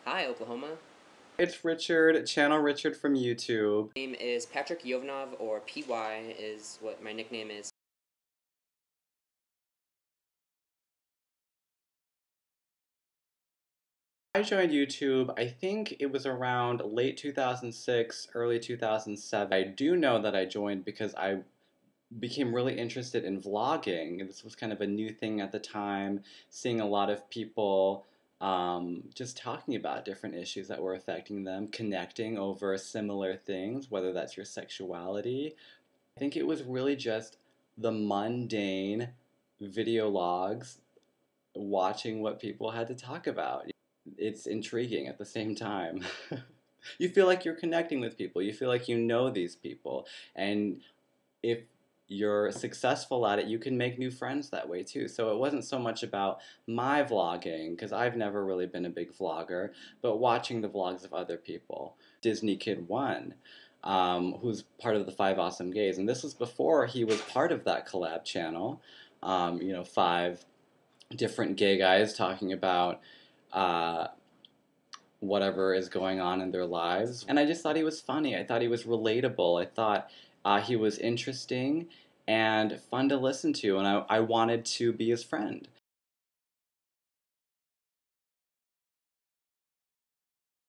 Hi, Oklahoma. It's Richard, Channel Richard from YouTube. My name is Patrick Yovanov, or PY is what my nickname is. I joined YouTube, I think it was around late 2006, early 2007. I do know that I joined because I became really interested in vlogging. This was kind of a new thing at the time, seeing a lot of people just talking about different issues that were affecting them, connecting over similar things, whether that's your sexuality. I think it was really just the mundane video logs, watching what people had to talk about. It's intriguing at the same time. You feel like you're connecting with people. You feel like you know these people. And if you're successful at it, you can make new friends that way too. So it wasn't so much about my vlogging, because I've never really been a big vlogger, but watching the vlogs of other people. Disney Kid 1, who's part of the Five Awesome Gays. And this was before he was part of that collab channel. Five different gay guys talking about uh, whatever is going on in their lives. And I just thought he was funny. I thought he was relatable. I thought he was interesting and fun to listen to, and I wanted to be his friend.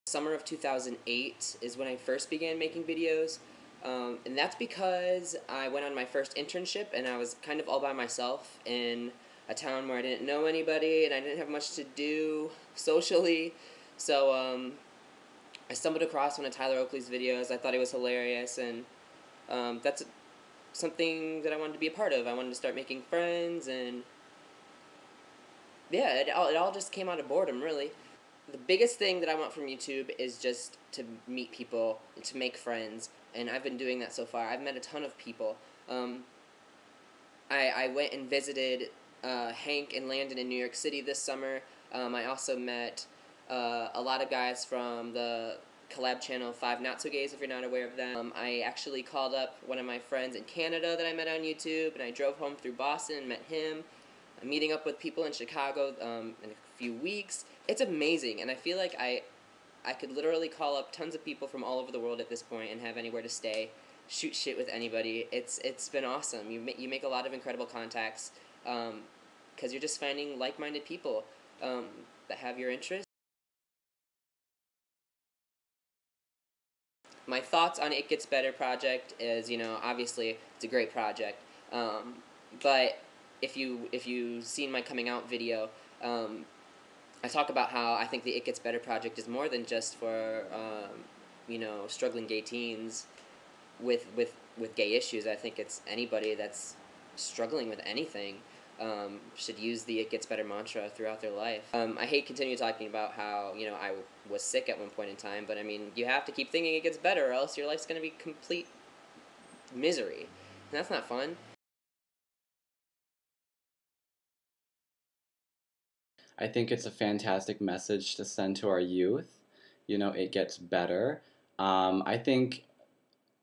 Summer of 2008 is when I first began making videos, and that's because I went on my first internship and I was kind of all by myself in a town where I didn't know anybody and I didn't have much to do socially. So I stumbled across one of Tyler Oakley's videos. I thought he was hilarious, and that's something that I wanted to be a part of. I wanted to start making friends, and yeah, it all just came out of boredom, really. The biggest thing that I want from YouTube is just to meet people, and to make friends, and I've been doing that so far. I've met a ton of people. I went and visited Hank and Landon in New York City this summer. I also met a lot of guys from the collab channel 5 Not So Gays, if you're not aware of them. I actually called up one of my friends in Canada that I met on YouTube, and I drove home through Boston and met him. I'm meeting up with people in Chicago in a few weeks. It's amazing, and I feel like I could literally call up tons of people from all over the world at this point and have anywhere to stay, shoot shit with anybody. It's been awesome. You make a lot of incredible contacts because you're just finding like-minded people that have your interests. My thoughts on It Gets Better project is, obviously it's a great project, but if you seen my coming out video, I talk about how I think the It Gets Better project is more than just for struggling gay teens with gay issues. I think it's anybody that's struggling with anything should use the It Gets Better mantra throughout their life. I hate continue talking about how, I was sick at one point in time, but I mean, you have to keep thinking it gets better or else your life's going to be complete misery. And that's not fun. I think it's a fantastic message to send to our youth. It gets better. I think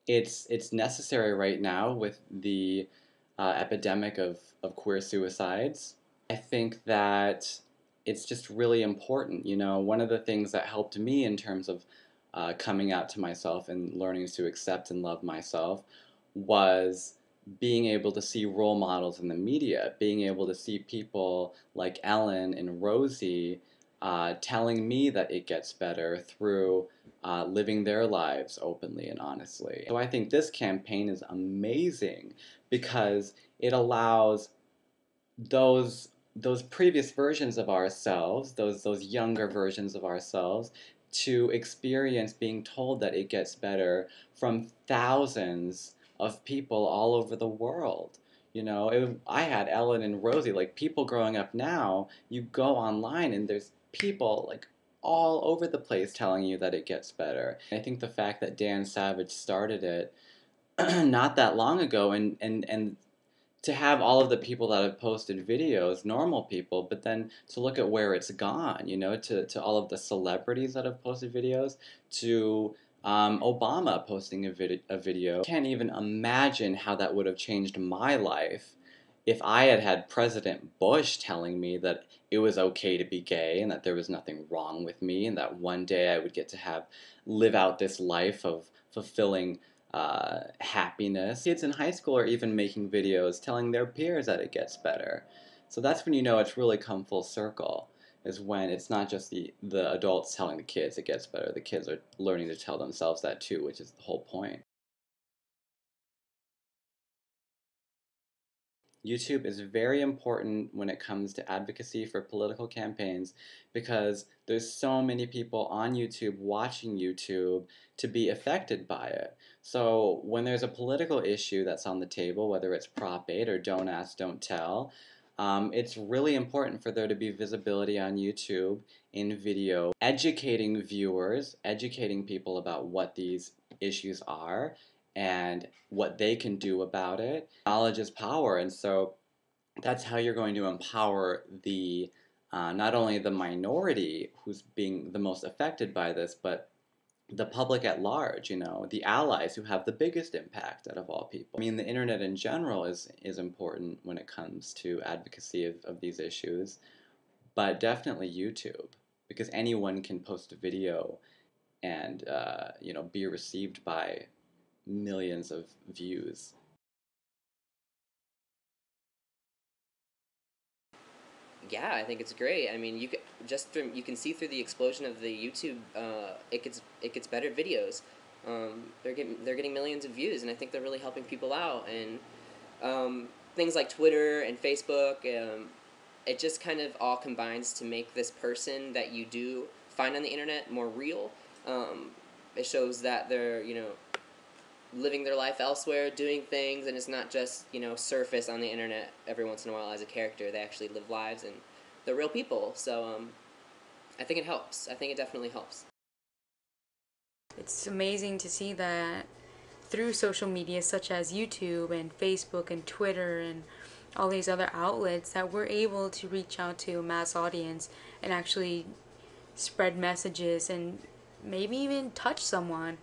it's necessary right now with the epidemic of queer suicides. I think that it's just really important. One of the things that helped me in terms of coming out to myself and learning to accept and love myself was being able to see role models in the media, being able to see people like Ellen and Rosie telling me that it gets better through living their lives openly and honestly. So I think this campaign is amazing because it allows those previous versions of ourselves, those younger versions of ourselves, to experience being told that it gets better from thousands of people all over the world. I had Ellen and Rosie, like people growing up now, you go online and there's people like all over the place telling you that it gets better. I think the fact that Dan Savage started it not that long ago, and to have all of the people that have posted videos, normal people, but then to look at where it's gone, to all of the celebrities that have posted videos, to Obama posting a video. I can't even imagine how that would have changed my life if I had had President Bush telling me that it was okay to be gay and that there was nothing wrong with me and that one day I would get to live out this life of fulfilling happiness. Kids in high school are even making videos telling their peers that it gets better. So that's when you know it's really come full circle, is when it's not just the adults telling the kids it gets better, the kids are learning to tell themselves that too, which is the whole point. YouTube is very important when it comes to advocacy for political campaigns because there's so many people on YouTube watching YouTube to be affected by it. So when there's a political issue that's on the table, whether it's Prop 8 or Don't Ask, Don't Tell, it's really important for there to be visibility on YouTube in video, educating viewers, educating people about what these issues are and what they can do about it. Knowledge is power, and so that's how you're going to empower the not only the minority who's being the most affected by this, but the public at large, you know, the allies who have the biggest impact out of all people. I mean, the internet in general is important when it comes to advocacy of these issues, but definitely YouTube, because anyone can post a video and you know, be received by millions of views. Yeah, I think it's great. I mean, you can see through the explosion of the YouTube, it gets better videos. They're getting millions of views, and I think they're really helping people out. And things like Twitter and Facebook, it just kind of all combines to make this person that you do find on the internet more real. It shows that they're, you know, living their life elsewhere, doing things, and it's not just, you know, surface on the internet every once in a while as a character. They actually live lives, and they're real people. So I think it helps. I think it definitely helps. It's amazing to see that through social media such as YouTube and Facebook and Twitter and all these other outlets that we're able to reach out to a mass audience and actually spread messages and maybe even touch someone.